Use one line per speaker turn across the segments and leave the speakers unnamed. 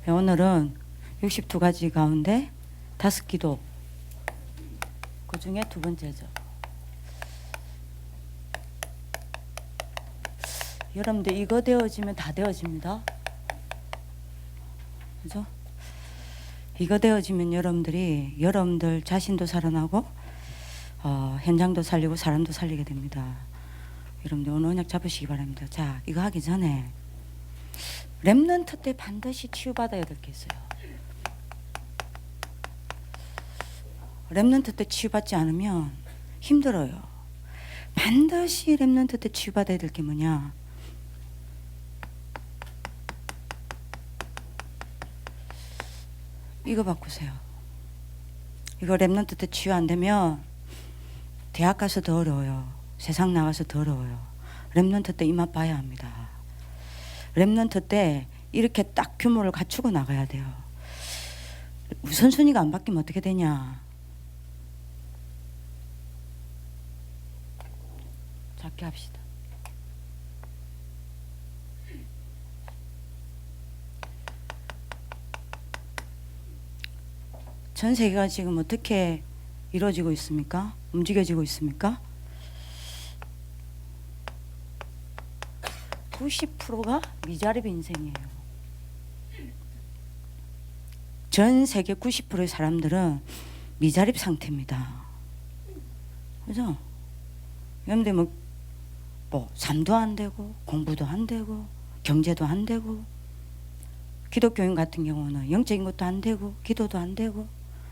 오늘은 62가지 가운데 5기도, 그 중에 두 번째죠. 여러분들 이거 되어지면 다 되어집니다. 그죠? 이거 되어지면 여러분들 자신도 살아나고 현장도 살리고 사람도 살리게 됩니다. 여러분들 오늘 언약 잡으시기 바랍니다. 자, 이거 하기 전에 렘넌트 때 반드시 치유받아야 될 게 있어요. 렘넌트 때 치유받지 않으면 힘들어요. 반드시 렘넌트 때 치유받아야 될 게 뭐냐? 이거 바꾸세요. 이거 렘넌트 때 치유 안 되면 대학 가서 더 어려워요. 세상 나가서 더 어려워요. 렘넌트 때 이 맛 봐야 합니다. 렘넌트 때 이렇게 딱 규모를 갖추고 나가야 돼요. 우선순위가 안 바뀌면 어떻게 되냐? 작게 합시다. 전 세계가 지금 어떻게 이루어지고 있습니까? 움직여지고 있습니까? 90%가 미자립 인생이에요. 전 세계 90%의 사람들은 미자립 상태입니다. 그죠? 그런데 뭐 삶도 안 되고 공부도 안 되고 경제도 안 되고 기독교인 같은 경우는 영적인 것도 안 되고 기도도 안 되고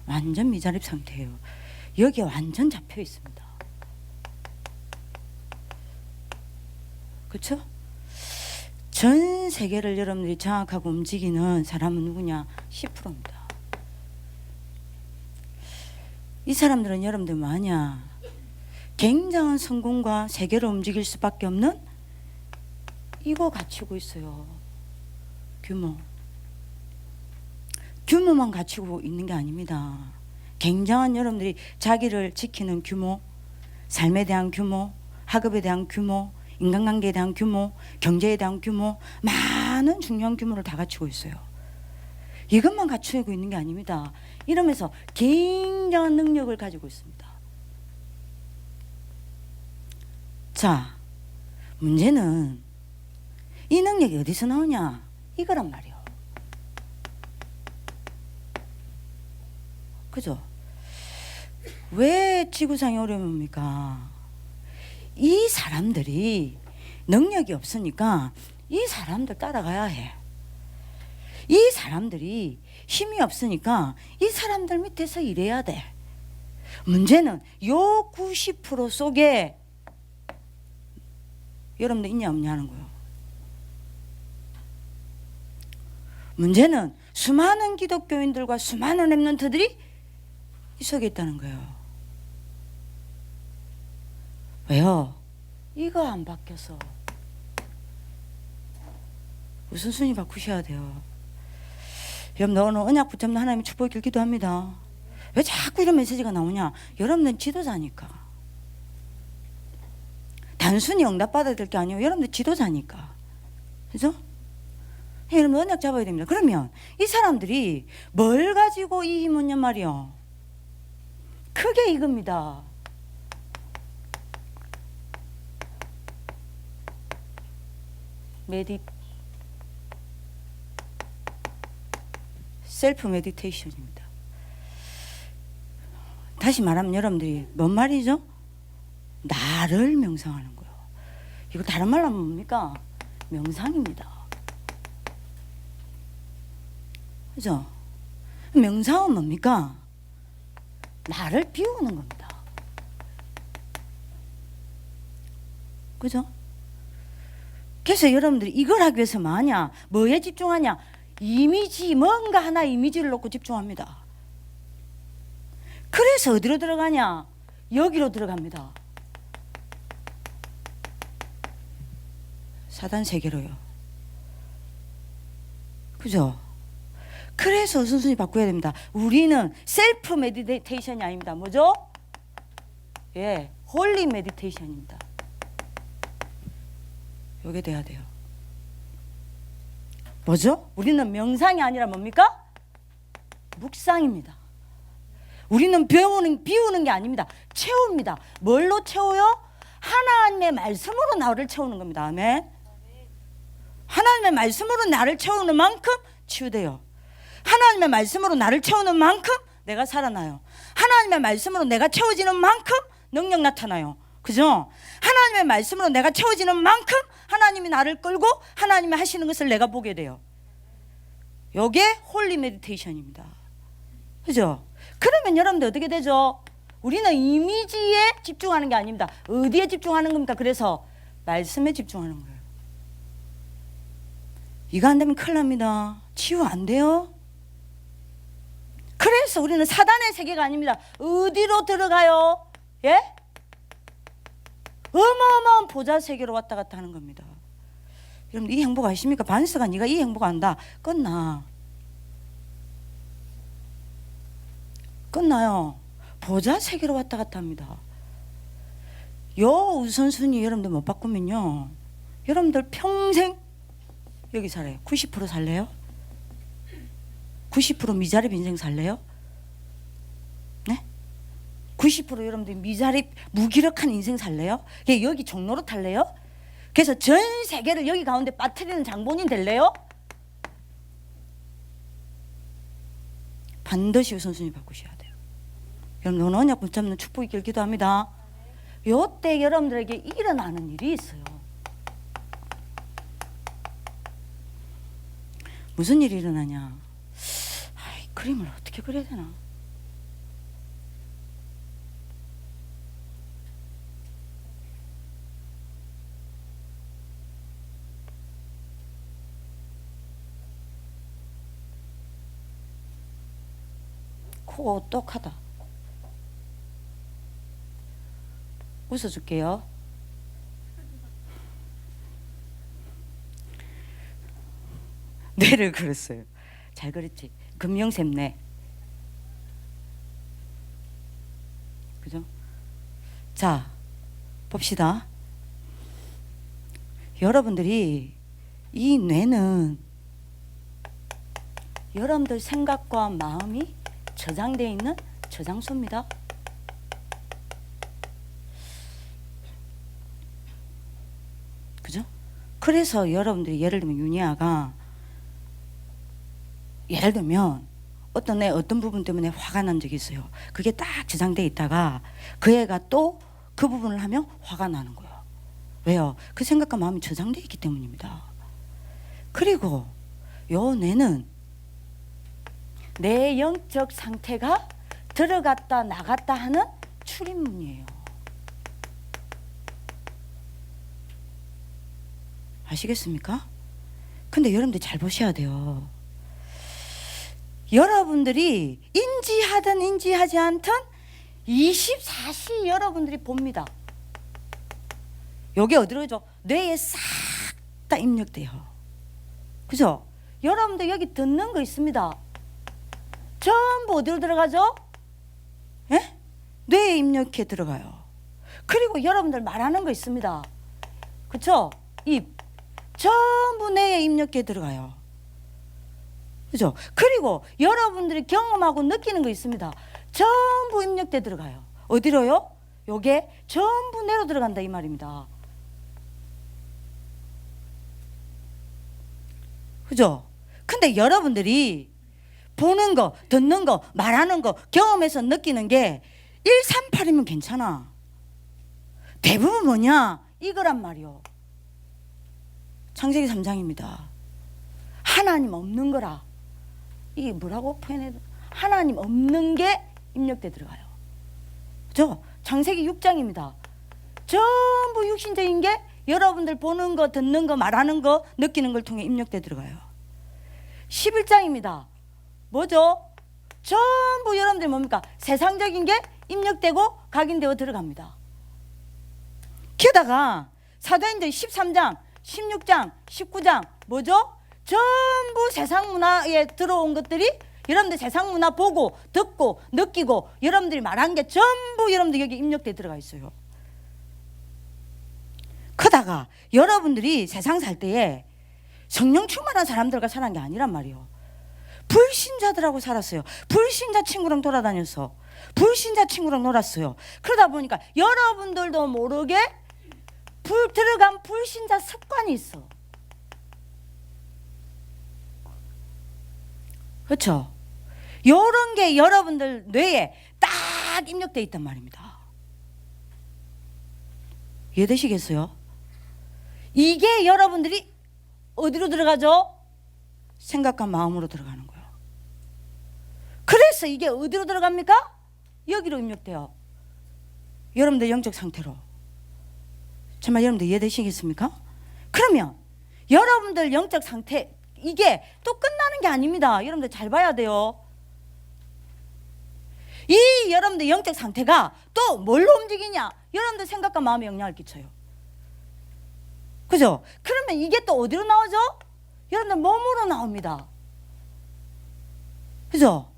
완전 미자립 상태예요. 여기에 완전 잡혀 있습니다. 그렇죠? 전 세계를 여러분들이 장악하고 움직이는 사람은 누구냐? 10%입니다. 이 사람들은 여러분들 뭐하냐? 굉장한 성공과 세계를 움직일 수밖에 없는 이거 갖추고 있어요. 규모만 갖추고 있는 게 아닙니다. 굉장한 여러분들이 자기를 지키는 규모, 삶에 대한 규모, 학업에 대한 규모, 인간관계에 대한 규모, 경제에 대한 규모, 많은 중요한 규모를 다 갖추고 있어요. 이것만 갖추고 있는 게 아닙니다. 이러면서 굉장한 능력을 가지고 있습니다. 자, 문제는 이 능력이 어디서 나오냐? 이거란 말이에요. 그죠? 왜 지구상이 어려웁니까? 이 사람들이 능력이 없으니까 이 사람들 따라가야 해. 이 사람들이 힘이 없으니까 이 사람들 밑에서 일해야 돼. 문제는 요 90% 속에 여러분들 있냐 없냐 하는 거예요. 문제는 수많은 기독교인들과 수많은 렘넌트들이 이 속에 있다는 거예요. 왜요? 이거 안 바뀌어서 우선순위 바꾸셔야 돼요. 여러분 오늘 언약 붙잡는 하나님의 축복을 길기도 합니다. 왜 자꾸 이런 메시지가 나오냐? 여러분들 지도자니까. 단순히 응답받아야 될 게 아니에요. 여러분들 지도자니까. 그죠? 여러분 언약 잡아야 됩니다. 그러면 이 사람들이 뭘 가지고 이 힘은 말이요? 크게 이겁니다. 셀프 메디테이션입니다. 다시 말하면 여러분들이 뭔 말이죠? 나를 명상하는 거예요. 이거 다른 말로 하면 뭡니까? 명상입니다. 그죠? 명상은 뭡니까? 나를 비우는 겁니다. 그죠? 그래서 여러분들이 이걸 하기 위해서 뭐하냐? 뭐에 집중하냐? 이미지, 뭔가 하나 이미지를 놓고 집중합니다. 그래서 어디로 들어가냐? 여기로 들어갑니다. 사단 세계로요. 그죠? 그래서 우선순위 바꿔야 됩니다. 우리는 셀프 메디테이션이 아닙니다. 뭐죠? 예, 홀리 메디테이션입니다. 요게 돼야 돼요. 뭐죠? 우리는 명상이 아니라 뭡니까? 묵상입니다. 우리는 비우는 게 아닙니다. 채웁니다. 뭘로 채워요? 하나님의 말씀으로 나를 채우는 겁니다. 아멘. 하나님의 말씀으로 나를 채우는 만큼 치유돼요. 하나님의 말씀으로 나를 채우는 만큼 내가 살아나요. 하나님의 말씀으로 내가 채워지는 만큼 능력 나타나요. 그죠? 하나님의 말씀으로 내가 채워지는 만큼 하나님이 나를 끌고 하나님이 하시는 것을 내가 보게 돼요. 이게 홀리 메디테이션입니다. 그죠? 그러면 여러분들 어떻게 되죠? 우리는 이미지에 집중하는 게 아닙니다. 어디에 집중하는 겁니까? 그래서 말씀에 집중하는 거예요. 이거 안 되면 큰일 납니다. 치유 안 돼요. 그래서 우리는 사단의 세계가 아닙니다. 어디로 들어가요? 예? 어마어마한 보좌 세계로 왔다 갔다 하는 겁니다. 여러분 이 행복 아십니까? 반스가 네가 이 행복 안다. 끝나요. 보좌 세계로 왔다 갔다 합니다. 요 우선순위 여러분들 못 바꾸면요, 여러분들 평생 여기 살아요. 90% 살래요? 90% 미자립 인생 살래요? 네? 90% 여러분들 미자립 무기력한 인생 살래요? 여기 종로로 탈래요? 그래서 전 세계를 여기 가운데 빠뜨리는 장본인 될래요? 반드시 우선순위 바꾸셔야 돼요. 여러분 오늘 언약 붙잡는 축복 있길 기도합니다. 요때 여러분들에게 일어나는 일이 있어요. 무슨 일이 일어나냐? 그림을 어떻게 그려야 되나? 코가 오똑하다. 웃어줄게요. 뇌를 그렸어요. 잘 그렸지? 금명샘뇌. 그죠? 자, 봅시다. 여러분들이 이 뇌는 여러분들 생각과 마음이 저장되어 있는 저장소입니다. 그죠? 그래서 여러분들이 예를 들면 윤희아가 예를 들면 어떤 애 어떤 부분 때문에 화가 난 적이 있어요. 그게 딱 저장돼 있다가 그 애가 또 그 부분을 하면 화가 나는 거예요. 왜요? 그 생각과 마음이 저장돼 있기 때문입니다. 그리고 요 뇌는 내 영적 상태가 들어갔다 나갔다 하는 출입문이에요. 아시겠습니까? 근데 여러분들 잘 보셔야 돼요. 여러분들이 인지하든 인지하지 않든 24시 여러분들이 봅니다. 여기 어디로 죠? 뇌에 싹 다 입력돼요. 그죠? 여러분들 여기 듣는 거 있습니다. 전부 어디로 들어가죠? 예? 뇌에 입력해 들어가요. 그리고 여러분들 말하는 거 있습니다. 그쵸? 입. 전부 뇌에 입력해 들어가요. 그죠? 그리고 여러분들이 경험하고 느끼는 거 있습니다. 전부 입력돼 들어가요. 어디로요? 요게 전부 뇌로 들어간다 이 말입니다. 그죠? 근데 여러분들이 보는 거, 듣는 거, 말하는 거, 경험해서 느끼는 게 138이면 괜찮아. 대부분 뭐냐? 이거란 말이요. 창세기 3장입니다. 하나님 없는 거라. 이게 뭐라고 표현해야 돼? 하나님 없는 게 입력돼 들어가요. 그죠? 창세기 6장입니다. 전부 육신적인 게 여러분들 보는 거, 듣는 거, 말하는 거, 느끼는 걸 통해 입력돼 들어가요. 11장입니다. 뭐죠? 전부 여러분들 뭡니까? 세상적인 게 입력되고 각인되어 들어갑니다. 게다가 사도행전 13장, 16장, 19장 뭐죠? 전부 세상 문화에 들어온 것들이 여러분들 세상 문화 보고 듣고 느끼고 여러분들이 말한 게 전부 여러분들 여기 입력돼 들어가 있어요. 그러다가 여러분들이 세상 살 때에 성령 충만한 사람들과 살아난 게 아니란 말이에요. 불신자들하고 살았어요. 불신자 친구랑 돌아다녔어. 불신자 친구랑 놀았어요. 그러다 보니까 여러분들도 모르게 들어간 불신자 습관이 있어. 그렇죠? 이런 게 여러분들 뇌에 딱 입력되어 있단 말입니다. 이해되시겠어요? 이게 여러분들이 어디로 들어가죠? 생각과 마음으로 들어가는 거예요. 그래서 이게 어디로 들어갑니까? 여기로 입력돼요. 여러분들 영적 상태로. 정말 여러분들 이해되시겠습니까? 그러면 여러분들 영적 상태, 이게 또 끝나는 게 아닙니다. 여러분들 잘 봐야 돼요. 이 여러분들 영적 상태가 또 뭘로 움직이냐? 여러분들 생각과 마음에 영향을 끼쳐요. 그죠? 그러면 이게 또 어디로 나오죠? 여러분들 몸으로 나옵니다. 그죠?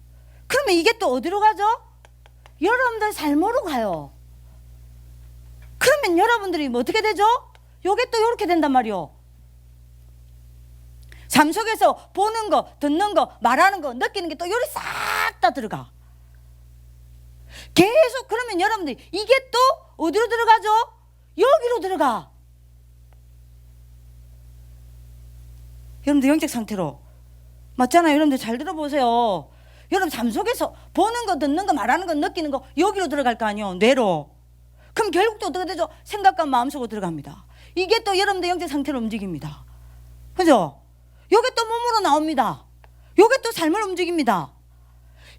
그러면 이게 또 어디로 가죠? 여러분들 삶으로 가요. 그러면 여러분들이 뭐 어떻게 되죠? 요게 또 이렇게 된단 말이요. 삶 속에서 보는 거, 듣는 거, 말하는 거, 느끼는 게 또 요리 싹 다 들어가. 계속 그러면 여러분들이 이게 또 어디로 들어가죠? 여기로 들어가. 여러분들 영적 상태로. 맞잖아요. 여러분들 잘 들어보세요. 여러분 삶 속에서 보는 거, 듣는 거, 말하는 거, 느끼는 거 여기로 들어갈 거 아니에요. 뇌로. 그럼 결국 또 어떻게 되죠? 생각과 마음속으로 들어갑니다. 이게 또 여러분들 영적 상태로 움직입니다. 그죠? 요게 또 몸으로 나옵니다. 요게 또 삶을 움직입니다.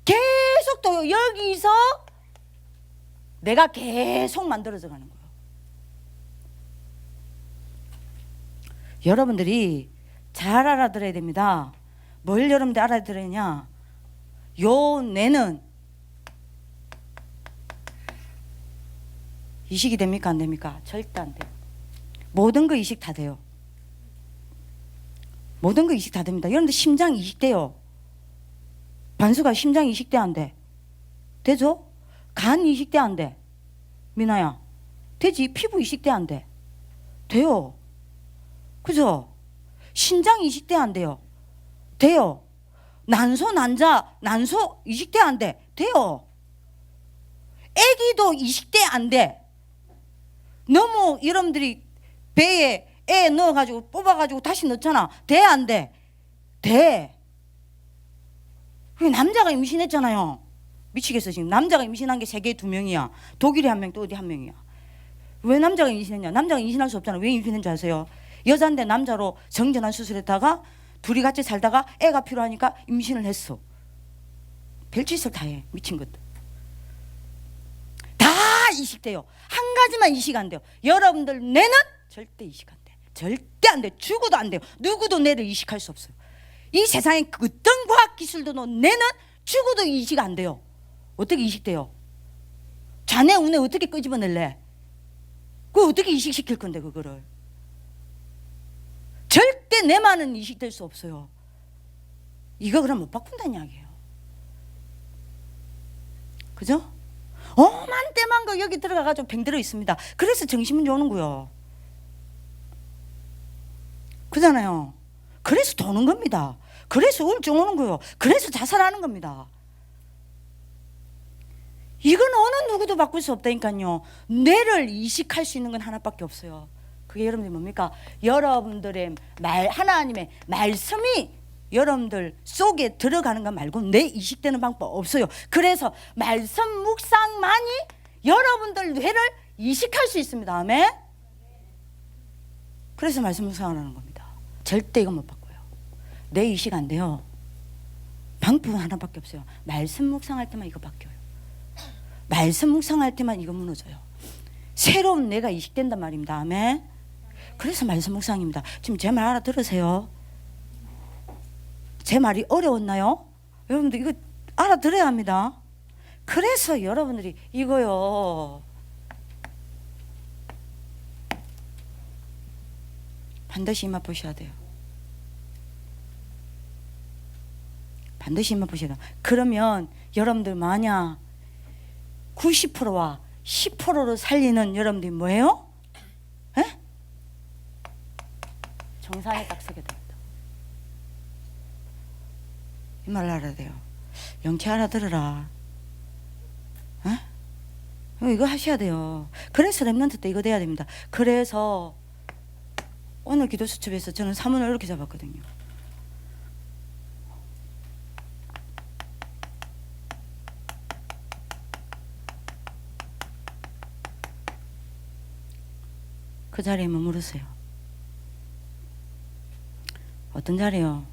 계속 또 여기서 내가 계속 만들어져 가는 거예요. 여러분들이 잘 알아들어야 됩니다. 뭘 여러분들 알아들으냐? 요 뇌는 이식이 됩니까? 안 됩니까? 절대 안 돼요. 모든 거 이식 다 돼요. 모든 거 이식 다 됩니다. 여러분들 심장 이식돼요. 반수가 심장 이식돼 안 돼? 되죠? 간 이식돼 안 돼? 미나야 되지? 피부 이식돼 안 돼? 돼요. 그죠? 신장 이식돼 안 돼요? 돼요. 난소 이식돼 안 돼? 돼요. 애기도 이식돼 안 돼? 너무 여러분들이 배에 애 넣어가지고 뽑아가지고 다시 넣잖아. 돼 안 돼? 돼. 남자가 임신했잖아요. 미치겠어 지금. 남자가 임신한 게 세계에 2명이야. 독일에 1명 또 어디 1명이야. 왜 남자가 임신했냐? 남자가 임신할 수 없잖아. 왜 임신한 줄 아세요? 여자인데 남자로 정전환 수술했다가 둘이 같이 살다가 애가 필요하니까 임신을 했어. 별짓을 다 해. 미친 것들. 다 이식돼요. 한 가지만 이식 안 돼요. 여러분들 뇌는 절대 이식 안 돼. 절대 안 돼. 죽어도 안 돼요. 누구도 뇌를 이식할 수 없어요. 이 세상에 어떤 과학 기술도 뇌는 죽어도 이식 안 돼요. 어떻게 이식돼요? 자네 운에 어떻게 끄집어낼래? 그거 어떻게 이식시킬 건데 그거를. 절대 뇌만은 이식될 수 없어요. 이거 그럼 못 바꾼다는 이야기예요. 그죠? 오만 때만 거 여기 들어가가지고 병들어 있습니다. 그래서 정신문제 오는 거요. 그잖아요. 그래서 도는 겁니다. 그래서 우울증 오는 거요. 그래서 자살하는 겁니다. 이건 어느 누구도 바꿀 수 없다니까요. 뇌를 이식할 수 있는 건 하나밖에 없어요. 그게 여러분들이 뭡니까? 여러분들의 하나님의 말씀이 여러분들 속에 들어가는 것 말고 뇌 이식되는 방법 없어요. 그래서 말씀 묵상만이 여러분들 뇌를 이식할 수 있습니다. 아멘? 그래서 말씀 묵상을 하는 겁니다. 절대 이건 못 바꿔요. 뇌 이식 안 돼요. 방법은 하나밖에 없어요. 말씀 묵상할 때만 이거 바뀌어요. 말씀 묵상할 때만 이거 무너져요. 새로운 뇌가 이식된단 말입니다. 아멘? 그래서 말씀 묵상입니다. 지금 제 말 알아들으세요? 제 말이 어려웠나요? 여러분들 이거 알아들어야 합니다. 그래서 여러분들이 이거요. 반드시 이맛 보셔야 돼요. 반드시 이맛 보셔야 돼요. 그러면 여러분들 만약 90%와 10%로 살리는 여러분들이 뭐예요? 에? 정상에 딱 서게 됩니다. 이 말 알아야 돼요. 영치 알아들어라. 이거 하셔야 돼요. 그래서 랩런트 때 이거 돼야 됩니다. 그래서 오늘 기도 수첩에서 저는 사문을 이렇게 잡았거든요. 그 자리에 머무르세요. 어떤 자리요?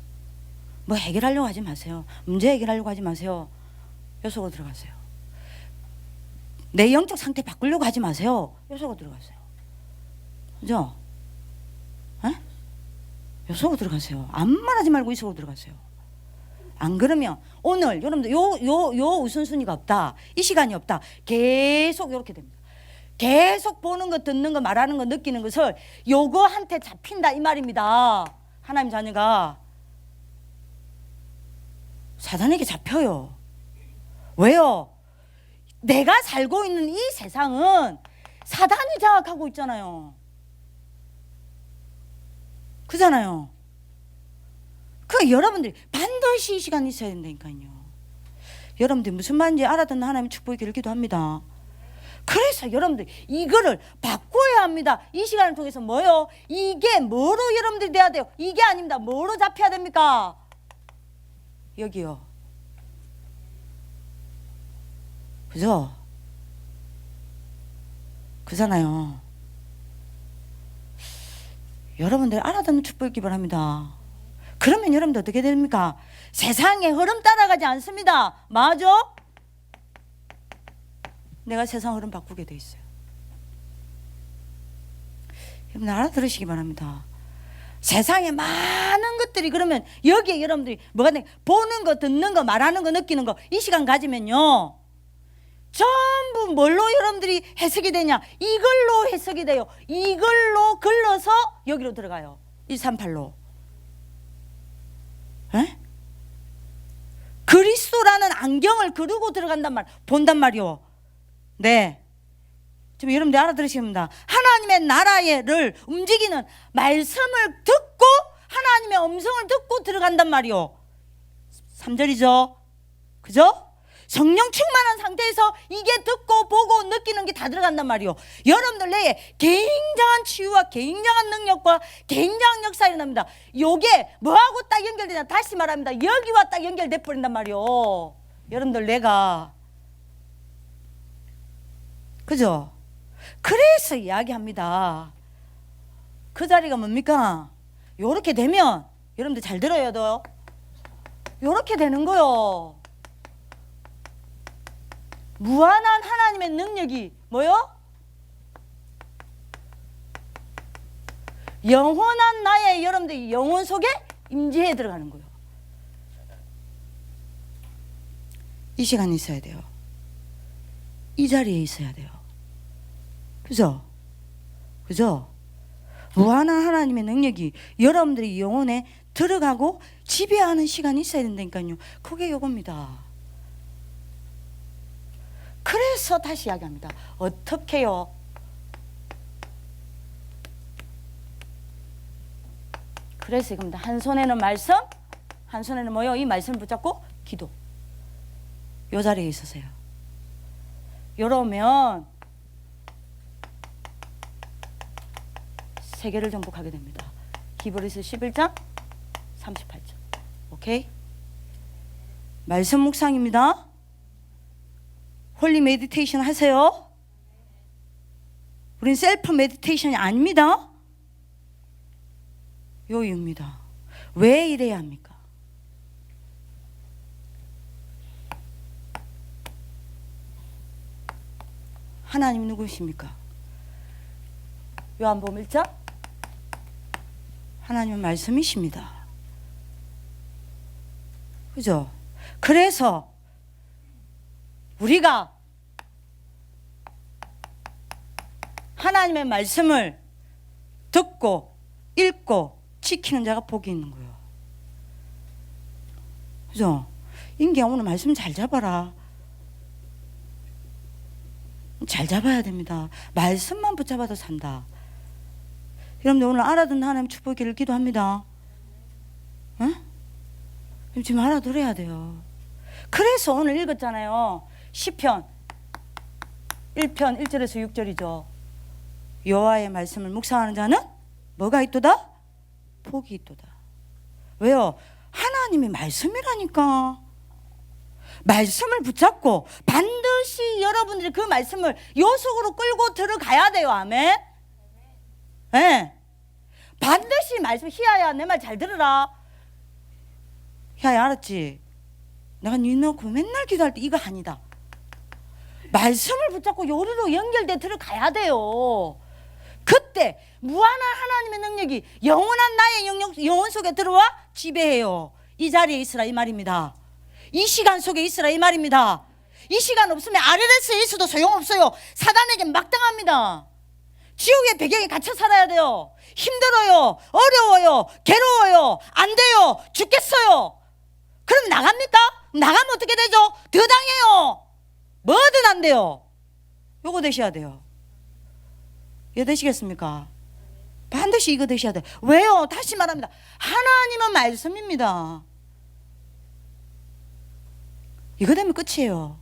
뭐 해결하려고 하지 마세요. 문제 해결하려고 하지 마세요. 요 속으로 들어가세요. 내 영적 상태 바꾸려고 하지 마세요. 요 속으로 들어가세요. 그죠? 요 속으로 들어가세요. 아무 말 하지 말고 이 속으로 들어가세요. 안 그러면 오늘 여러분들 요 우선순위가 없다. 이 시간이 없다. 계속 이렇게 됩니다. 계속 보는 거, 듣는 거, 말하는 거, 느끼는 것을 요거한테 잡힌다 이 말입니다. 하나님 자녀가 사단에게 잡혀요. 왜요? 내가 살고 있는 이 세상은 사단이 장악하고 있잖아요. 그잖아요. 그 여러분들이 반드시 이 시간이 있어야 된다니까요. 여러분들이 무슨 말인지 알아듣는 하나님의 축복이 있기를 기도합니다. 그래서 여러분들 이거를 바꿔야 합니다. 이 시간을 통해서 뭐요? 이게 뭐로 여러분들이 돼야 돼요? 이게 아닙니다. 뭐로 잡혀야 됩니까? 여기요. 그죠? 그잖아요. 여러분들 알아듣는 축복을 기원합니다. 그러면 여러분들 어떻게 됩니까? 세상의 흐름 따라가지 않습니다. 맞아? 내가 세상 흐름 바꾸게 돼 있어요. 여러분 알아들으시기 바랍니다. 세상에 많은 것들이 그러면 여기에 여러분들이 뭐가 돼? 보는 거, 듣는 거, 말하는 거, 느끼는 거 이 시간 가지면요 전부 뭘로 여러분들이 해석이 되냐? 이걸로 해석이 돼요. 이걸로 걸러서 여기로 들어가요. 138로. 에? 그리스도라는 안경을 그리고 들어간단 말, 본단 말이요. 네. 지금 여러분들 알아들으십니다. 하나님의 나라를 움직이는 말씀을 듣고 하나님의 음성을 듣고 들어간단 말이요. 3절이죠. 그죠? 성령 충만한 상태에서 이게 듣고 보고 느끼는 게 다 들어간단 말이요. 여러분들 내에 굉장한 치유와 굉장한 능력과 굉장한 역사가 일어납니다. 요게 뭐하고 딱 연결되냐? 다시 말합니다. 여기와 딱 연결돼 버린단 말이요. 여러분들 내가 그죠? 그래서 이야기합니다. 그 자리가 뭡니까? 요렇게 되면 여러분들 잘 들어야 돼요. 요렇게 되는 거요. 무한한 하나님의 능력이 뭐요? 영원한 나의 여러분들 영혼 속에 임재해 들어가는 거예요. 이 시간에 있어야 돼요. 이 자리에 있어야 돼요. 그죠? 그죠? 무한한 하나님의 능력이 여러분들의 영혼에 들어가고 지배하는 시간이 있어야 된다니까요. 그게 요겁니다. 그래서 다시 이야기합니다. 어떻게요? 그래서 이겁니다. 한 손에는 말씀, 한 손에는 뭐요? 이 말씀을 붙잡고 기도. 요 자리에 있으세요. 이러면 세계를 정복하게 됩니다. 히브리서 11장 38절. 오케이? 말씀 묵상입니다. 홀리 메디테이션 하세요. 우린 셀프 메디테이션이 아닙니다. 요 이유입니다. 왜 이래야 합니까? 하나님이 누구십니까? 요한복음 1장 하나님은 말씀이십니다. 그죠? 그래서 우리가 하나님의 말씀을 듣고 읽고 지키는 자가 복이 있는 거예요. 그죠? 인기야 오늘 말씀 잘 잡아라. 잘 잡아야 됩니다. 말씀만 붙잡아도 산다. 여러분들 오늘 알아듣는 하나님 축복을 기도합니다. 응? 지금 알아들어야 돼요. 그래서 오늘 읽었잖아요. 시편 1편 1절에서 6절이죠. 여호와의 말씀을 묵상하는 자는 뭐가 있도다? 복이 있도다. 왜요? 하나님의 말씀이라니까. 말씀을 붙잡고 반드시 여러분들이 그 말씀을 요 속으로 끌고 들어가야 돼요. 아멘. 네. 반드시 말씀. 희야야, 내 말 잘 들으라. 희야야, 알았지? 내가 니 놓고 맨날 기도할 때 이거 아니다. 말씀을 붙잡고 요리로 연결돼 들어가야 돼요. 그때 무한한 하나님의 능력이 영원한 나의 영혼 속에 들어와 지배해요. 이 자리에 있으라 이 말입니다. 이 시간 속에 있으라 이 말입니다. 이 시간 없으면 RLS에 있어도 소용없어요. 사단에게 막당합니다. 지옥의 배경에 갇혀 살아야 돼요. 힘들어요. 어려워요. 괴로워요. 안 돼요. 죽겠어요. 그럼 나갑니까? 나가면 어떻게 되죠? 더 당해요. 뭐든 안 돼요. 요거 되셔야 돼요. 이거 되시겠습니까? 반드시 이거 되셔야 돼요. 왜요? 다시 말합니다. 하나님은 말씀입니다. 이거 되면 끝이에요.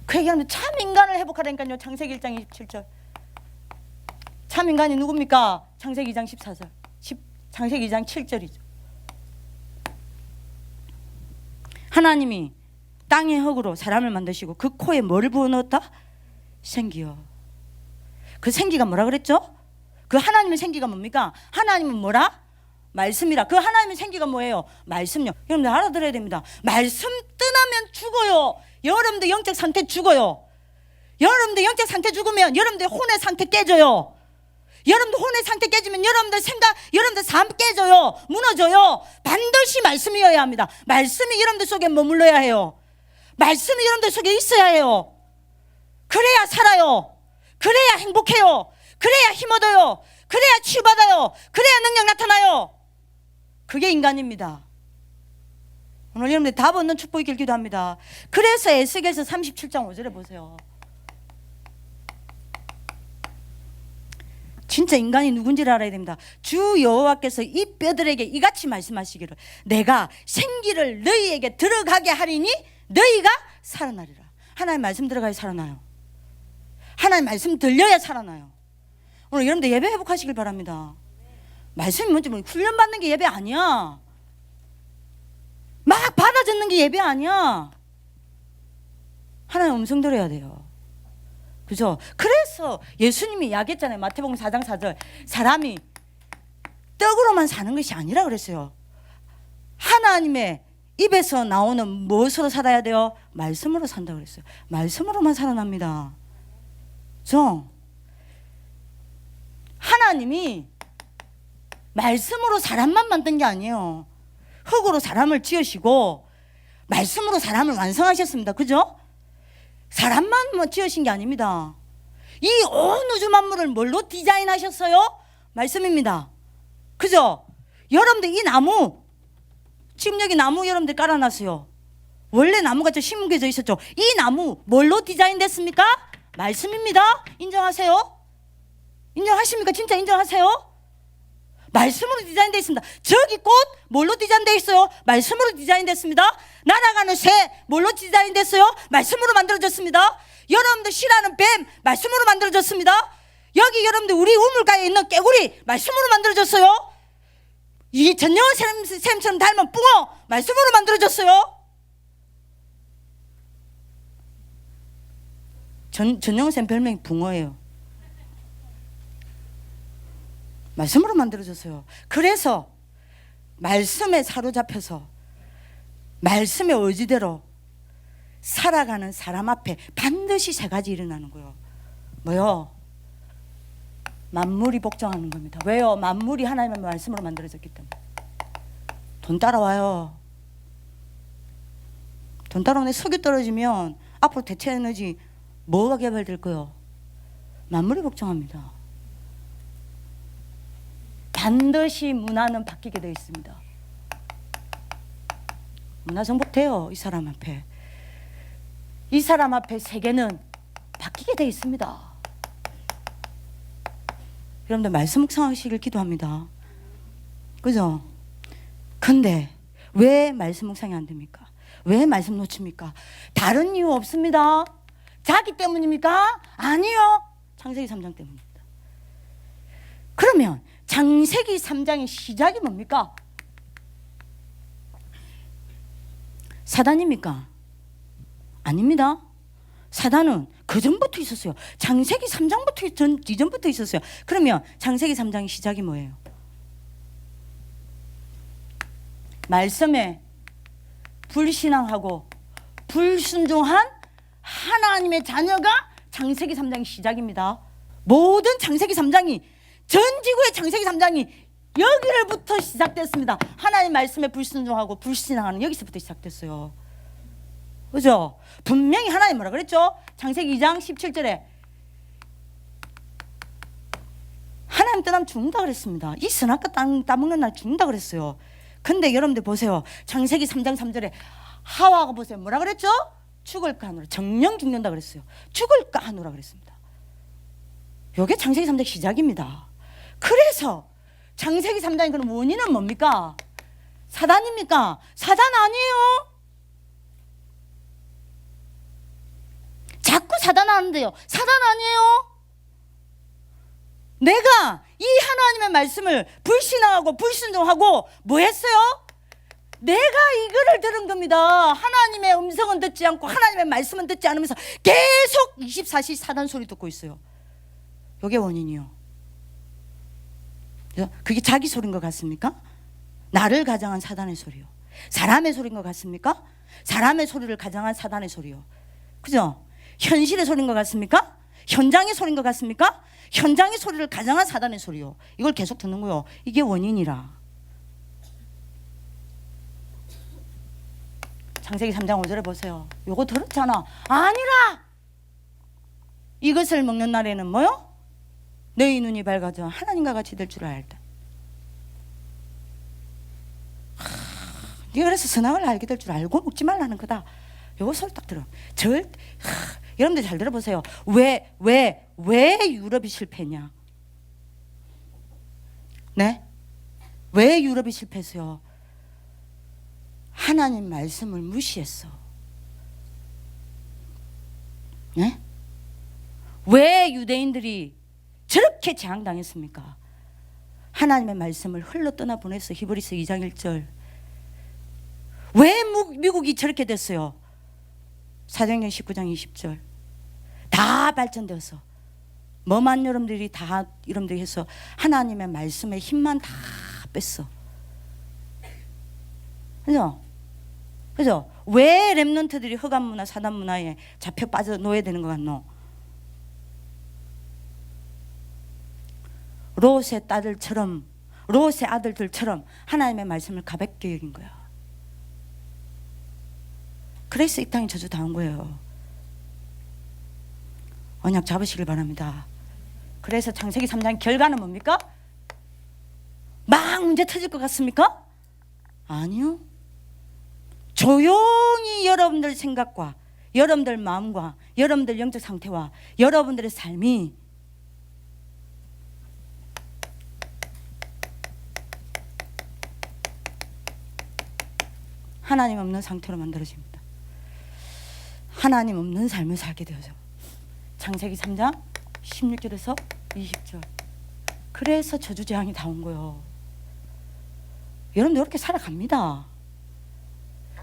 그 얘기하면 참 인간을 회복하라니까요. 창세기 1장 27절. 참 인간이 누굽니까? 창세기 2장 14절. 창세기 2장 7절이죠. 하나님이 땅의 흙으로 사람을 만드시고 그 코에 뭐를 부어넣었다? 생기요. 그 생기가 뭐라 그랬죠? 그 하나님의 생기가 뭡니까? 하나님은 뭐라? 말씀이라. 그 하나님의 생기가 뭐예요? 말씀요. 여러분들 알아들어야 됩니다. 말씀 떠나면 죽어요. 여러분들 영적 상태 죽어요. 여러분들 영적 상태 죽으면 여러분들 혼의 상태 깨져요. 여러분들 혼의 상태 깨지면 여러분들 생각, 여러분들 삶 깨져요. 무너져요. 반드시 말씀이어야 합니다. 말씀이 여러분들 속에 머물러야 해요. 말씀이 여러분들 속에 있어야 해요. 그래야 살아요. 그래야 행복해요. 그래야 힘 얻어요. 그래야 치유받아요. 그래야 능력 나타나요. 그게 인간입니다. 오늘 여러분들 답 없는 축복 있길 기도합니다. 그래서 에스겔서 37장 5절에 보세요. 진짜 인간이 누군지를 알아야 됩니다. 주 여호와께서 이 뼈들에게 이같이 말씀하시기를 내가 생기를 너희에게 들어가게 하리니 너희가 살아나리라. 하나님 말씀 들어가야 살아나요. 하나님 말씀 들려야 살아나요. 오늘 여러분들 예배 회복하시길 바랍니다. 말씀이 뭔지 훈련받는 게 예배 아니야. 막 받아 듣는 게 예배 아니야. 하나님 음성 들어야 돼요. 그죠? 그래서 예수님이 이야기했잖아요. 마태복음 4장 4절. 사람이 떡으로만 사는 것이 아니라 그랬어요. 하나님의 입에서 나오는 무엇으로 살아야 돼요? 말씀으로 산다 그랬어요. 말씀으로만 살아납니다. 그죠? 하나님이 말씀으로 사람만 만든 게 아니에요. 흙으로 사람을 지으시고 말씀으로 사람을 완성하셨습니다. 그죠? 사람만 뭐 지으신 게 아닙니다. 이 온 우주 만물을 뭘로 디자인하셨어요? 말씀입니다. 그죠? 여러분들 이 나무, 지금 여기 나무 여러분들 깔아놨어요. 원래 나무가 저 심겨져 있었죠. 이 나무 뭘로 디자인됐습니까? 말씀입니다. 인정하세요? 인정하십니까? 진짜 인정하세요? 말씀으로 디자인되어 있습니다. 저기 꽃 뭘로 디자인되어 있어요? 말씀으로 디자인됐습니다. 날아가는 새 뭘로 디자인됐어요? 말씀으로 만들어졌습니다. 여러분들 싫어하는 뱀 말씀으로 만들어졌습니다. 여기 여러분들 우리 우물가에 있는 깨구리 말씀으로 만들어졌어요. 이 전영원 쌤처럼 닮은 붕어 말씀으로 만들어졌어요. 전영원 쌤 별명이 붕어예요. 말씀으로 만들어졌어요. 그래서 말씀에 사로잡혀서 말씀의 의지대로 살아가는 사람 앞에 반드시 세 가지 일어나는 거예요. 뭐요? 만물이 복종하는 겁니다. 왜요? 만물이 하나님의 말씀으로 만들어졌기 때문에. 돈 따라와요. 돈 따라오는데 석유 떨어지면 앞으로 대체 에너지 뭐가 개발될 거요? 만물이 복종합니다. 반드시 문화는 바뀌게 되어 있습니다. 문화 정복돼요. 이 사람 앞에. 이 사람 앞에 세계는 바뀌게 되어 있습니다. 여러분들 말씀 묵상하시길 기도합니다. 그죠? 근데 왜 말씀 묵상이 안 됩니까? 왜 말씀 놓칩니까? 다른 이유 없습니다. 자기 때문입니까? 아니요. 창세기 3장 때문입니다. 그러면 창세기 3장의 시작이 뭡니까? 사단입니까? 아닙니다. 사단은 그 전부터 있었어요. 창세기 3장부터 이전부터 있었어요. 그러면 창세기 3장의 시작이 뭐예요? 말씀에 불신앙하고 불순종한 하나님의 자녀가 창세기 3장의 시작입니다. 모든 창세기 3장이 전 지구의 창세기 3장이 여기를부터 시작됐습니다. 하나님 말씀에 불순종하고 불신앙하는 여기서부터 시작됐어요. 그죠? 분명히 하나님 뭐라 그랬죠? 창세기 2장 17절에 하나님 떠나면 죽는다 그랬습니다. 이 선악과 따먹는 날 죽는다 그랬어요. 근데 여러분들 보세요. 창세기 3장 3절에 하와가 보세요. 뭐라 그랬죠? 죽을까 하노라. 정령 죽는다 그랬어요. 죽을까 하노라 그랬습니다. 이게 창세기 3장 시작입니다. 그래서 창세기 3장의 그런 원인은 뭡니까? 사단입니까? 사단 아니에요. 자꾸 사단 하는데요. 사단 아니에요. 내가 이 하나님의 말씀을 불신앙하고 불순종하고 뭐 했어요? 내가 이거를 들은 겁니다. 하나님의 음성은 듣지 않고 하나님의 말씀은 듣지 않으면서 계속 24시 사단 소리 듣고 있어요. 이게 원인이요. 그게 자기 소리인 것 같습니까? 나를 가장한 사단의 소리요. 사람의 소리인 것 같습니까? 사람의 소리를 가장한 사단의 소리요. 그죠? 현실의 소리인 것 같습니까? 현장의 소리인 것 같습니까? 현장의 소리를 가장한 사단의 소리요. 이걸 계속 듣는 거요. 이게 원인이라. 창세기 3장 5절에 보세요. 요거 들었잖아. 아니라 이것을 먹는 날에는 뭐요? 너희 눈이 밝아져 하나님과 같이 될 줄 알다. 네가 그래서 선악을 알게 될 줄 알고 먹지 말라는 거다. 요거 소리 딱 들어. 여러분들 잘 들어보세요. 왜 유럽이 실패했냐? 네? 왜 유럽이 실패했어요? 하나님 말씀을 무시했어. 네? 왜 유대인들이 저렇게 재앙당했습니까? 하나님의 말씀을 흘러 떠나 보냈어. 히브리서 2장 1절. 왜 미국이 저렇게 됐어요? 사도행전 19장 20절. 다 발전되어서 뭐만 여러분들이 다 여러분들이 해서 하나님의 말씀의 힘만 다 뺐어. 그죠? 그죠? 왜 렘넌트들이 흑암 문화, 사단 문화에 잡혀 빠져 놓아야 되는 것 같노? 롯의 딸들처럼, 롯의 아들들처럼 하나님의 말씀을 가볍게 여긴 거야. 그래서 이 땅이 저주 당한 거예요. 언약 잡으시길 바랍니다. 그래서 창세기 3장 결과는 뭡니까? 막 문제 터질 것 같습니까? 아니요. 조용히 여러분들 생각과 여러분들 마음과 여러분들 영적 상태와 여러분들의 삶이 하나님 없는 상태로 만들어집니다. 하나님 없는 삶을 살게 되어져. 창세기 3장 16절에서 20절. 그래서 저주재앙이 다 온 거예요. 여러분들 이렇게 살아갑니다.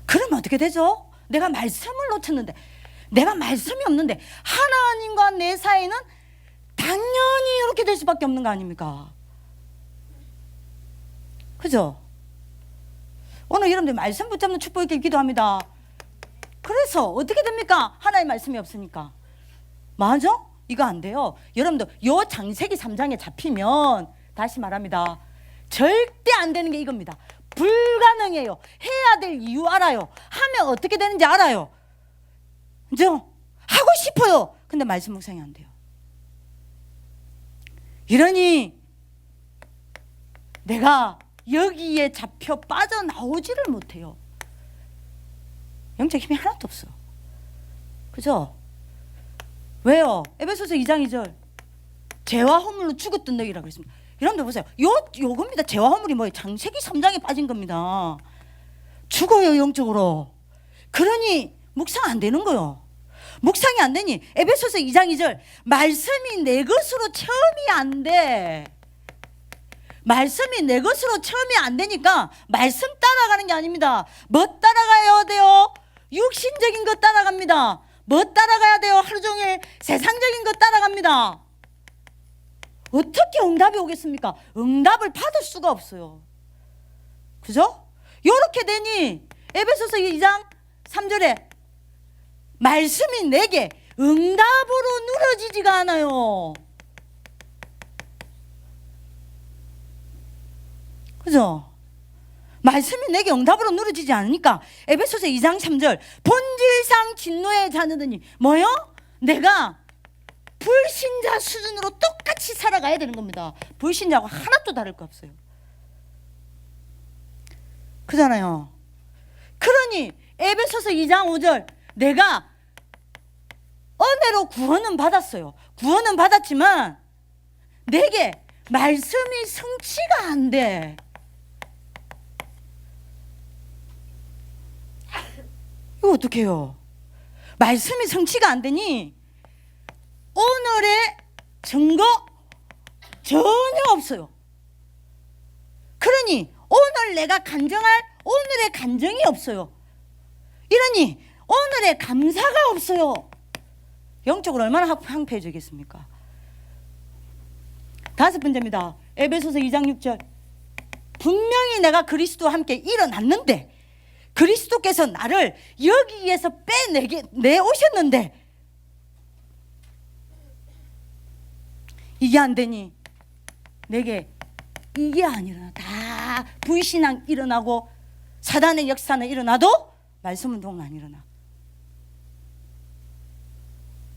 그러면 어떻게 되죠? 내가 말씀을 놓쳤는데, 내가 말씀이 없는데 하나님과 내 사이는 당연히 이렇게 될 수밖에 없는 거 아닙니까? 그죠? 오늘 여러분들 말씀 붙잡는 축복 있게 기도합니다. 그래서 어떻게 됩니까? 하나님 말씀이 없으니까. 맞아? 이거 안 돼요. 여러분들 요 창세기 3장에 잡히면 다시 말합니다. 절대 안 되는 게 이겁니다. 불가능해요. 해야 될 이유 알아요. 하면 어떻게 되는지 알아요. 그죠? 하고 싶어요. 근데 말씀 묵상이 안 돼요. 이러니 내가 여기에 잡혀 빠져나오지를 못해요. 영적 힘이 하나도 없어. 그죠? 왜요? 에베소서 2장 2절. 죄와 허물로 죽었던 너희라고 했습니다. 여러분들 보세요. 요겁니다. 죄와 허물이 뭐예요? 창세기 3장에 빠진 겁니다. 죽어요, 영적으로. 그러니 묵상 안 되는 거요. 묵상이 안 되니 에베소서 2장 2절 말씀이 내 것으로 체험이 안 돼. 말씀이 내 것으로 체험이 안 되니까 말씀 따라가는 게 아닙니다. 뭐 따라가야 돼요? 육신적인 것 따라갑니다. 뭐 따라가야 돼요? 하루 종일 세상적인 것 따라갑니다. 어떻게 응답이 오겠습니까? 응답을 받을 수가 없어요. 그죠? 요렇게 되니 에베소서 2장 3절에 말씀이 내게 응답으로 누려지지가 않아요. 그죠? 말씀이 내게 응답으로 누려지지 않으니까 에베소서 2장 3절 본질상 진노의 자녀들이 뭐요? 내가 불신자 수준으로 똑같이 살아가야 되는 겁니다. 불신자하고 하나도 다를 거 없어요. 그잖아요. 그러니 에베소서 2장 5절 내가 은혜로 구원은 받았어요. 구원은 받았지만 내게 말씀이 성취가 안 돼. 이거 어떻게 해요? 말씀이 성취가 안 되니 오늘의 증거 전혀 없어요. 그러니 오늘 내가 간증할 오늘의 간증이 없어요. 이러니 오늘의 감사가 없어요. 영적으로 얼마나 황폐해지겠습니까? 다섯 번째입니다. 에베소서 2장 6절 분명히 내가 그리스도와 함께 일어났는데 그리스도께서 나를 여기에서 내오셨는데 이게 안 되니 내게 이게 안 일어나. 다 불신앙 일어나고 사단의 역사는 일어나도 말씀 운동은 안 일어나.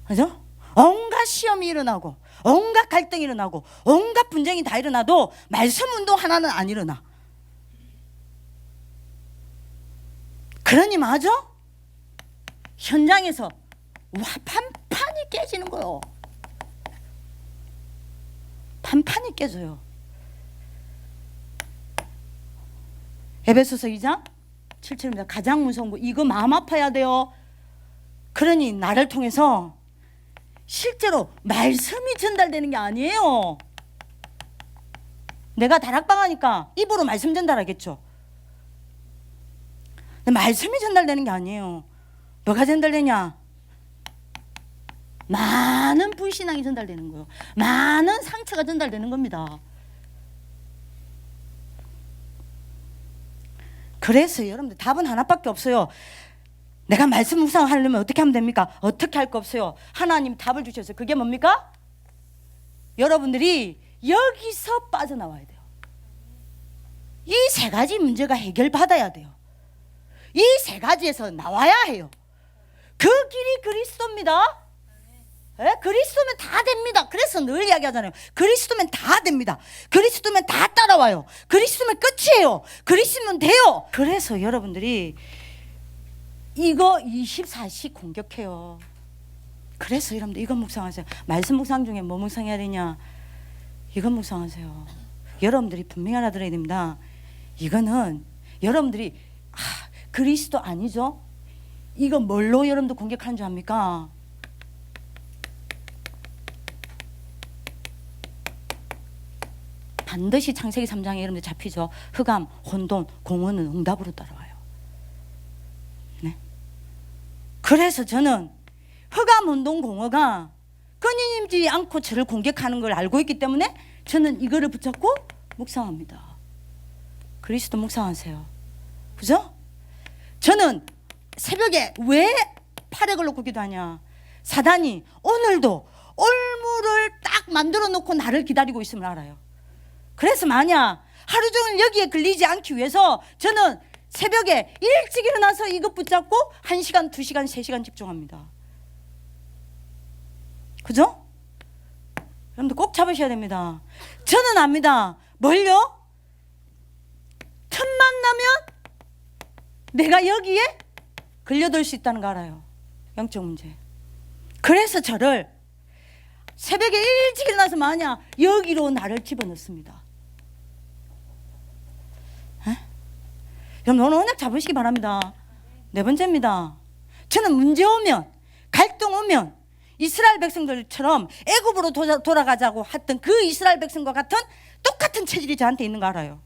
그죠? 온갖 시험이 일어나고 온갖 갈등이 일어나고 온갖 분쟁이 다 일어나도 말씀 운동 하나는 안 일어나. 그러니 맞아? 현장에서 판판이 깨지는 거요. 판판이 깨져요. 에베소서 2장 7절입니다. 가장 무서운 거 이거 마음 아파야 돼요. 그러니 나를 통해서 실제로 말씀이 전달되는 게 아니에요. 내가 다락방 하니까 입으로 말씀 전달하겠죠. 근데 말씀이 전달되는 게 아니에요. 뭐가 전달되냐? 많은 불신앙이 전달되는 거예요. 많은 상처가 전달되는 겁니다. 그래서 여러분들 답은 하나밖에 없어요. 내가 말씀 묵상하려면 어떻게 하면 됩니까? 어떻게 할 거 없어요. 하나님 답을 주셨어요. 그게 뭡니까? 여러분들이 여기서 빠져나와야 돼요. 이 세 가지 문제가 해결받아야 돼요. 이 세 가지에서 나와야 해요. 그 길이 그리스도입니다. 네? 그리스도면 다 됩니다. 그래서 늘 이야기하잖아요. 그리스도면 다 됩니다. 그리스도면 다 따라와요. 그리스도면 끝이에요. 그리스도면 돼요. 그래서 여러분들이 이거 24시 공격해요. 그래서 여러분들 이거 묵상하세요. 말씀 묵상 중에 뭐 묵상해야 되냐? 이거 묵상하세요. 여러분들이 분명히 알아들어야 됩니다. 이거는 여러분들이 그리스도 아니죠? 이거 뭘로 여러분들 공격하는 줄 압니까? 반드시 창세기 3장에 여러분들 잡히죠. 흑암, 혼돈, 공허는 응답으로 따라와요. 네? 그래서 저는 흑암, 혼돈, 공허가 끊이지 않고 저를 공격하는 걸 알고 있기 때문에 저는 이거를 붙잡고 묵상합니다. 그리스도 묵상하세요. 그죠? 저는 새벽에 왜 팔에 걸놓고 기도하냐? 사단이 오늘도 올무를 딱 만들어 놓고 나를 기다리고 있음을 알아요. 그래서 만약 하루 종일 여기에 걸리지 않기 위해서 저는 새벽에 일찍 일어나서 이것 붙잡고 1시간, 2시간, 3시간 집중합니다. 그죠? 여러분들 꼭 잡으셔야 됩니다. 저는 압니다. 뭘요? 틈만 나면 내가 여기에 걸려들 수 있다는 거 알아요. 영적 문제. 그래서 저를 새벽에 일찍 일어나서 만약 여기로 나를 집어넣습니다. 여러분 오늘 언약 잡으시기 바랍니다. 네 번째입니다. 저는 문제 오면, 갈등 오면 이스라엘 백성들처럼 애굽으로 돌아가자고 했던 그 이스라엘 백성과 같은 똑같은 체질이 저한테 있는 거 알아요.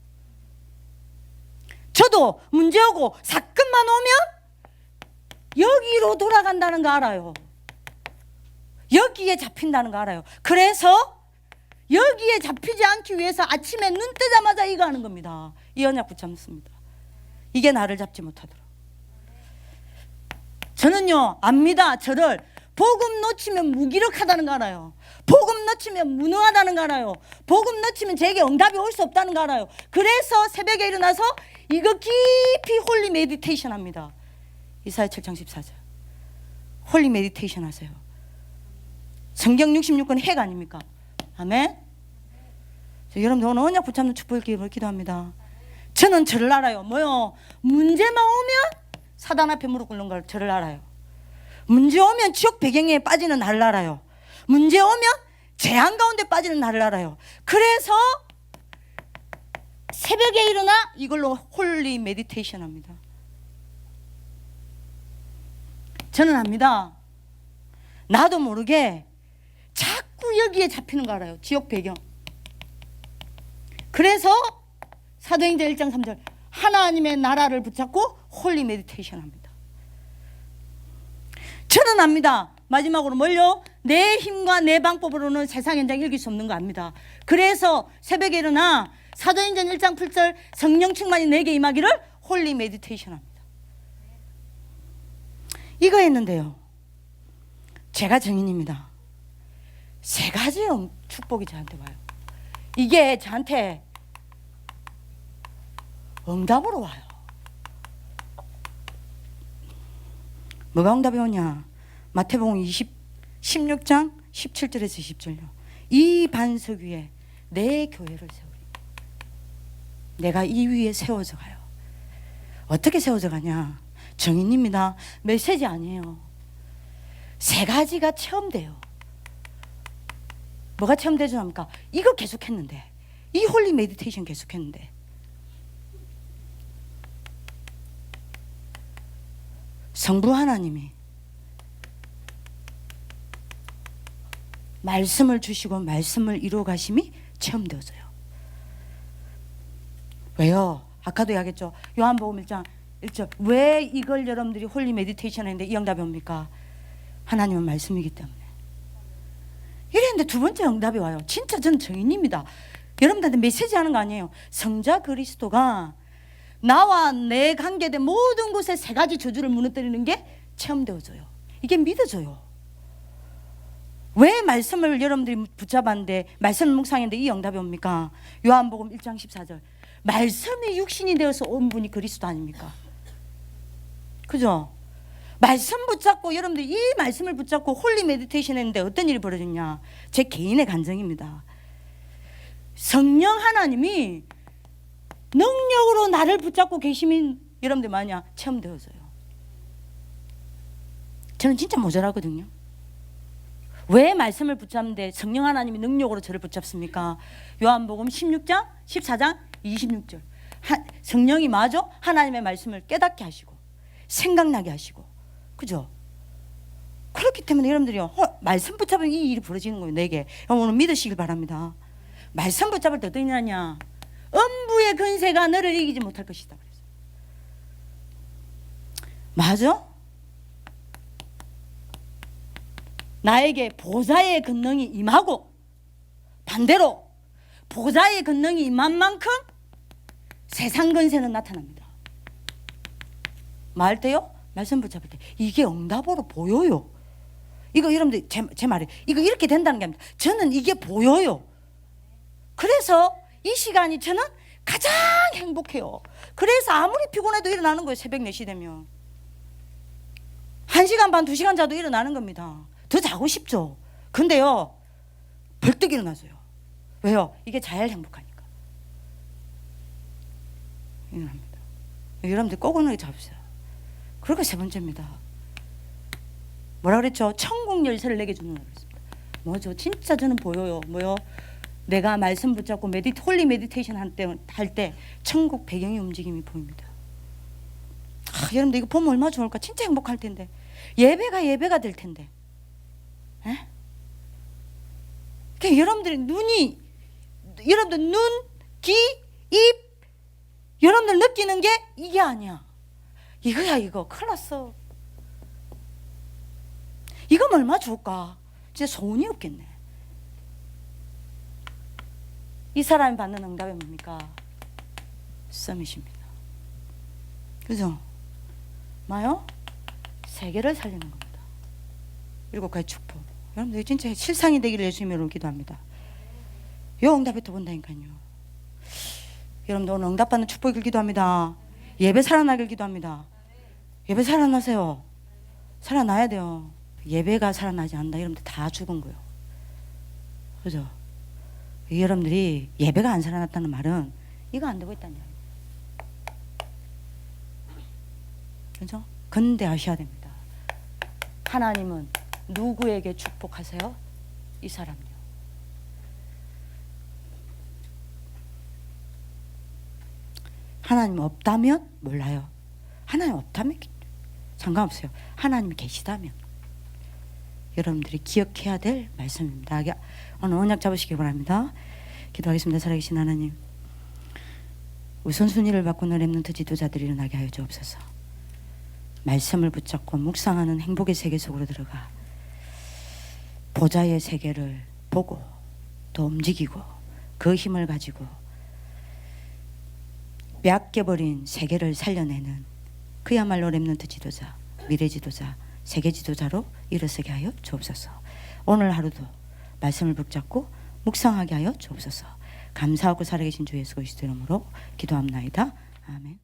저도 문제 오고 사건만 오면 여기로 돌아간다는 거 알아요. 여기에 잡힌다는 거 알아요. 그래서 여기에 잡히지 않기 위해서 아침에 눈 뜨자마자 이거 하는 겁니다. 이 언약 붙잡습니다. 이게 나를 잡지 못하도록. 저는요 압니다. 저를 복음 놓치면 무기력하다는 거 알아요. 복음 놓치면 무능하다는 거 알아요. 복음 놓치면 제게 응답이 올 수 없다는 거 알아요. 그래서 새벽에 일어나서 이거 깊이 홀리 메디테이션 합니다. 이사야 7장 14절 홀리 메디테이션 하세요. 성경 66권 핵 아닙니까? 아멘. 여러분들 오늘 언약 붙잡는 축복을 기도합니다. 저는 저를 알아요. 뭐요? 문제만 오면 사단 앞에 무릎 꿇는 걸 저를 알아요. 문제 오면 지옥 배경에 빠지는 나를 알아요. 문제 오면 재앙 가운데 빠지는 나를 알아요. 그래서 새벽에 일어나 이걸로 홀리 메디테이션 합니다. 저는 압니다. 나도 모르게 자꾸 여기에 잡히는 거 알아요. 지옥 배경. 그래서 사도행전 1장 3절 하나님의 나라를 붙잡고 홀리 메디테이션 합니다. 저는 압니다. 마지막으로 뭘요? 내 힘과 내 방법으로는 세상 현장 읽을 수 없는 거 압니다. 그래서 새벽에 일어나 사도행전 1장 8절 성령 충만이 내게 임하기를 홀리 메디테이션 합니다. 이거 했는데요. 제가 증인입니다. 세 가지 축복이 저한테 와요. 이게 저한테 응답으로 와요. 뭐가 응답이 오냐? 마태복음 16장 17절에서 20절요. 이 반석 위에 내 교회를 세우리. 내가 이 위에 세워져 가요. 어떻게 세워져 가냐? 정인입니다. 메시지 아니에요. 세 가지가 체험돼요. 뭐가 체험되죠? 합니까? 이거 계속했는데, 이 홀리 메디테이션 계속했는데, 성부 하나님이 말씀을 주시고 말씀을 이루어 가심이 체험되어져요. 왜요? 아까도 이야기했죠. 요한복음 1장 1절 왜 이걸 여러분들이 홀리 메디테이션 했는데 이 응답이 옵니까? 하나님은 말씀이기 때문에. 이랬는데 두 번째 응답이 와요. 진짜 저는 증인입니다. 여러분들한테 메시지 하는 거 아니에요. 성자 그리스도가 나와 내 관계된 모든 곳에 세 가지 저주를 무너뜨리는 게 체험되어져요. 이게 믿어져요. 왜 말씀을 여러분들이 붙잡았는데 말씀을 묵상했는데 이 응답이 옵니까? 요한복음 1장 14절 말씀이 육신이 되어서 온 분이 그리스도 아닙니까? 그죠? 말씀 붙잡고 여러분들 이 말씀을 붙잡고 홀리 메디테이션 했는데 어떤 일이 벌어졌냐? 제 개인의 간증입니다. 성령 하나님이 능력으로 나를 붙잡고 계시면 여러분들 많이 체험되어져요. 저는 진짜 모자라거든요. 왜 말씀을 붙잡는데 성령 하나님이 능력으로 저를 붙잡습니까? 요한복음 16장 14장 26절 성령이 마저 하나님의 말씀을 깨닫게 하시고 생각나게 하시고, 그죠? 그렇기 때문에 여러분들이요 말씀 붙잡은 이 일이 벌어지는 거예요. 내게 오늘 믿으시길 바랍니다. 말씀 붙잡을 때 어떤 일이 하냐? 음부의 근세가 너를 이기지 못할 것이다. 그래서 맞아? 나에게 보좌의 권능이 임하고 반대로 보좌의 권능이 임한 만큼 세상 근세는 나타납니다. 말 때요? 말씀 붙잡을 때 이게 응답으로 보여요. 이거 여러분들 제 말이에요. 이거 이렇게 된다는 게 아닙니다. 저는 이게 보여요. 그래서 이 시간이 저는 가장 행복해요. 그래서 아무리 피곤해도 일어나는 거예요. 새벽 4시 되면 1시간 반 2시간 자도 일어나는 겁니다. 더 자고 싶죠. 근데요 벌떡 일어나서요. 왜요? 이게 자연 행복하니까 일어납니다. 여러분들 꼭 오늘 잡으세요. 그리고 세 번째입니다. 뭐라 그랬죠? 천국 열쇠를 내게 주는 거라 그랬습니다. 뭐죠? 진짜 저는 보여요. 뭐요? 내가 말씀 붙잡고 홀리 메디테이션 할 때 천국 배경의 움직임이 보입니다. 여러분들 이거 보면 얼마나 좋을까? 진짜 행복할 텐데. 예배가 될 텐데. 에? 그러니까 여러분들 눈, 귀, 입, 여러분들 느끼는 게 이게 아니야. 이거야 이거. 큰일 났어. 이거면 얼마나 좋을까? 진짜 소원이 없겠네. 이 사람이 받는 응답이 뭡니까? 서밋입니다. 그죠? 뭐요? 세계를 살리는 겁니다. 7가지 축복. 여러분들 진짜 실상이 되기를 예수님으로 기도합니다. 요 응답이 또 본다니까요. 여러분들 오늘 응답받는 축복을 기도합니다. 예배 살아나길 기도합니다. 예배 살아나세요. 살아나야 돼요. 예배가 살아나지 않는다. 여러분들 다 죽은 거예요. 그죠? 여러분들이 예배가 안 살아났다는 말은 이거 안 되고 있다는 얘기예요. 그죠? 근대하셔야 됩니다. 하나님은 누구에게 축복하세요? 이 사람요. 하나님 없다면 몰라요. 하나님 없다면 상관없어요. 하나님이 계시다면 여러분들이 기억해야 될 말씀입니다. 오늘 언약 잡으시기 바랍니다. 기도하겠습니다. 살아계신 하나님, 우선순위를 바꾸는 렘넌트 지도자들이 일어나게 하여 주옵소서. 말씀을 붙잡고 묵상하는 행복의 세계 속으로 들어가 보좌의 세계를 보고 또 움직이고 그 힘을 가지고 뺏겨버린 세계를 살려내는 그야말로 렘넌트 지도자, 미래 지도자, 세계 지도자로 일어서게 하여 주옵소서. 오늘 하루도 말씀을 붙잡고 묵상하게 하여 주옵소서. 감사하고 살아계신 주 예수 그리스도 이름으로 기도합나이다. 아멘.